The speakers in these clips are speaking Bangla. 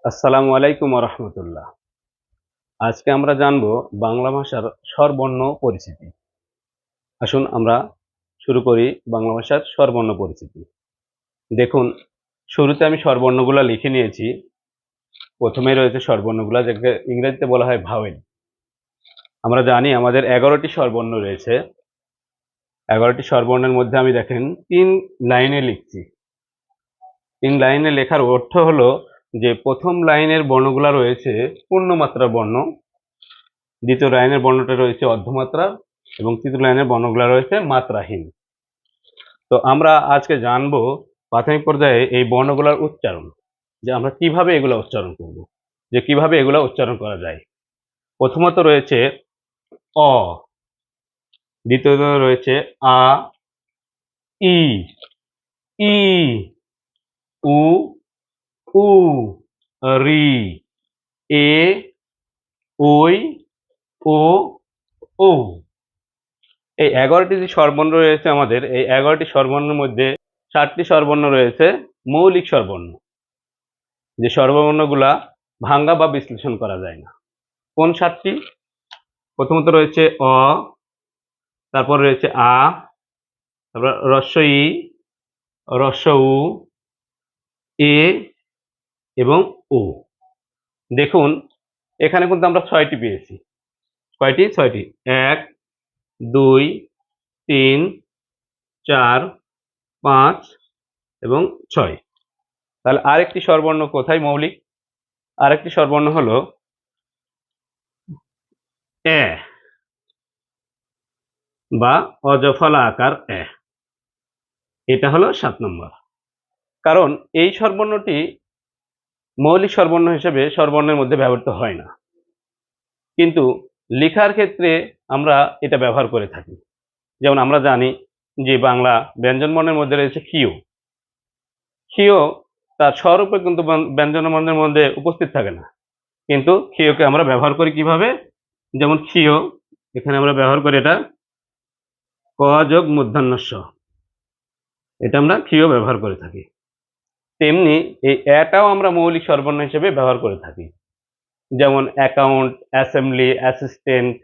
আসসালামু আলাইকুম রহমতুল্লাহ। আজকে আমরা জানব বাংলা ভাষার স্বরবর্ণ পরিচিতি। আসুন আমরা শুরু করি বাংলা ভাষার স্বরবর্ণ পরিচিতি। দেখুন, শুরুতে আমি স্বরবর্ণগুলা লিখে নিয়েছি। প্রথমেই রয়েছে স্বরবর্ণগুলা, যাকে ইংরেজিতে বলা হয় ভাওয়েল। আমরা জানি আমাদের ১১টি স্বরবর্ণ রয়েছে। ১১টি স্বরবর্ণের মধ্যে আমি দেখেন ৩ লাইনে লিখছি। ৩ লাইনে লেখার অর্থ হলো যে প্রথম লাইনের বর্ণগুলা রয়েছে পূর্ণমাত্রার বর্ণ, দ্বিতীয় লাইনের বর্ণটা রয়েছে অর্ধমাত্রা এবং তৃতীয় লাইনের বর্ণগুলা রয়েছে মাত্রাহীন। তো আমরা আজকে জানবো প্রাথমিক পর্যায়ে এই বর্ণগুলার উচ্চারণ, যে আমরা কিভাবে এগুলা উচ্চারণ করব, যে কিভাবে এগুলা উচ্চারণ করা যায়। প্রথমত রয়েছে অ, দ্বিতীয়ত রয়েছে আ, ই, ই, উ, উ, রি, এ, ওই, ও, ও। এই ১১টি যে স্বরবর্ণ রয়েছে আমাদের, এই ১১টি স্বরবর্ণের মধ্যে ৭টি স্বরবর্ণ রয়েছে মৌলিক স্বরবর্ণ, যে স্বরবর্ণগুলা ভাঙ্গা বা বিশ্লেষণ করা যায় না। কোন ৭টি? প্রথমত রয়েছে অ, তারপর রয়েছে আ, তারপর হ্রস্ব ই, হ্রস্ব উ, এ এবং ও। দেখুন, এখানে কিন্তু আমরা ৬টি পেয়েছি। কয়টি? ৬টি। ১, ২, ৩, ৪, ৫ এবং ৬। তাহলে আরেকটি স্বরবর্ণ কোথায় মৌলিক? আরেকটি স্বরবর্ণ হলো এ বা অজফলা আকার এ। এটা হলো ৭ নম্বর। কারণ এই স্বরবর্ণটি মৌলিক স্বরবর্ণ হিসেবে স্বরবর্ণের মধ্যে ব্যবহৃত হয় না, কিন্তু লেখার ক্ষেত্রে আমরা এটা ব্যবহার করে থাকি। যেমন আমরা জানি যে বাংলা ব্যঞ্জনবর্ণের মধ্যে রয়েছে ক্ষীয়। ক্ষীয় তার স্বরূপে কিন্তু ব্যঞ্জনবর্ণের মধ্যে উপস্থিত থাকে না, কিন্তু ক্ষীয়কে আমরা ব্যবহার করি কিভাবে? যেমন ক্ষীয়, এখানে আমরা ব্যবহার করি এটা ক যোগ মূর্ধন্য ষ, এটা আমরা ক্ষীয় ব্যবহার করে থাকি। তেমনি এই এটাও আমরা মৌলিক স্বরবর্ণ হিসেবে ব্যবহার করে থাকি। যেমন অ্যাকাউন্ট, অ্যাসেম্বলি, অ্যাসিস্ট্যান্ট।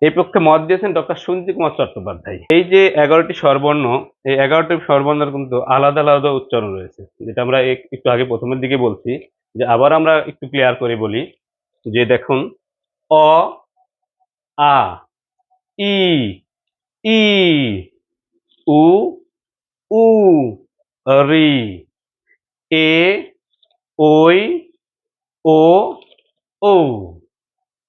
এই পক্ষে মত দিয়েছেন ডক্টর সুনীতি কুমার চট্টোপাধ্যায়। এই যে ১১টি স্বরবর্ণ, এই ১১টি স্বরবর্ণের কিন্তু আলাদা আলাদা উচ্চারণ রয়েছে, যেটা আমরা একটু আগে প্রথমের দিকে বলছি, যে আবার আমরা একটু ক্লিয়ার করে বলি। যে দেখুন, অ, আ, ই, ই, উ, উ, রি, এ, ওই, ও, ও।